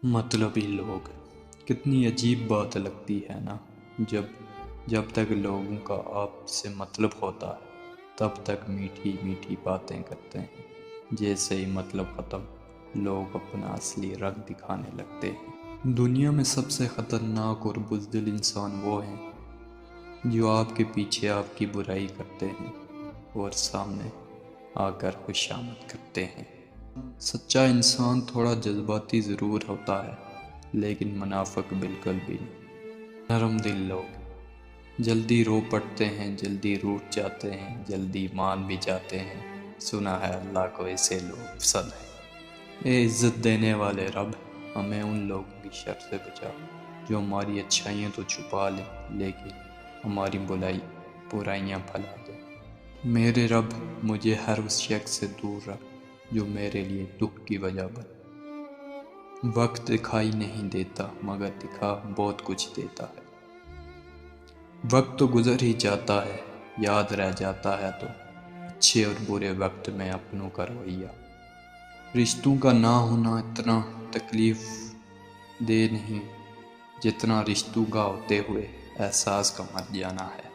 مطلبی لوگ کتنی عجیب بات لگتی ہے نا۔ جب تک لوگوں کا آپ سے مطلب ہوتا ہے تب تک میٹھی میٹھی باتیں کرتے ہیں، جیسے ہی مطلب ختم لوگ اپنا اصلی رنگ دکھانے لگتے ہیں۔ دنیا میں سب سے خطرناک اور بزدل انسان وہ ہیں جو آپ کے پیچھے آپ کی برائی کرتے ہیں اور سامنے آ کر خوشامد کرتے ہیں۔ سچا انسان تھوڑا جذباتی ضرور ہوتا ہے، لیکن منافق بالکل بھی نہیں۔ نرم دل لوگ جلدی رو پڑتے ہیں، جلدی روٹھ جاتے ہیں، جلدی مان بھی جاتے ہیں۔ سنا ہے اللہ کو ایسے لوگ پسند ہیں۔ اے عزت دینے والے رب، ہمیں ان لوگوں کی شر سے بچا جو ہماری اچھائیاں تو چھپا لیں لیکن ہماری برائیاں پھیلا دیں۔ میرے رب، مجھے ہر اس شخص سے دور رکھ جو میرے لیے دکھ کی وجہ بنے۔ وقت دکھائی نہیں دیتا مگر دکھا بہت کچھ دیتا ہے۔ وقت تو گزر ہی جاتا ہے، یاد رہ جاتا ہے تو اچھے اور برے وقت میں اپنوں کا رویہ۔ رشتوں کا نہ ہونا اتنا تکلیف دہ نہیں جتنا رشتوں کا ہوتے ہوئے احساس کا مر جانا ہے۔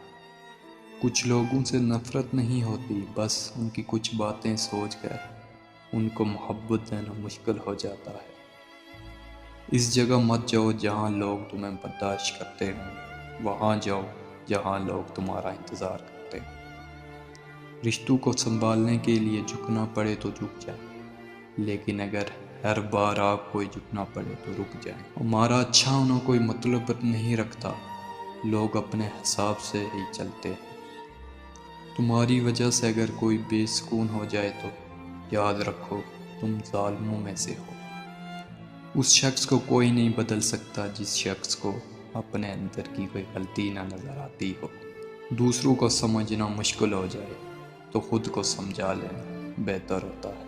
کچھ لوگوں سے نفرت نہیں ہوتی، بس ان کی کچھ باتیں سوچ کر ان کو محبت دینا مشکل ہو جاتا ہے۔ اس جگہ مت جاؤ جہاں لوگ تمہیں برداشت کرتے ہوں، وہاں جاؤ جہاں لوگ تمہارا انتظار کرتے ہوں۔ رشتوں کو سنبھالنے کے لیے جھکنا پڑے تو جھک جائیں، لیکن اگر ہر بار آپ کو جھکنا پڑے تو رک جائیں۔ ہمارا اچھا ہونا کوئی مطلب نہیں رکھتا، لوگ اپنے حساب سے ہی چلتے ہیں۔ تمہاری وجہ سے اگر کوئی بے سکون ہو جائے تو یاد رکھو تم ظالموں میں سے ہو۔ اس شخص کو کوئی نہیں بدل سکتا جس شخص کو اپنے اندر کی کوئی غلطی نہ نظر آتی ہو۔ دوسروں کو سمجھنا مشکل ہو جائے تو خود کو سمجھا لینا بہتر ہوتا ہے۔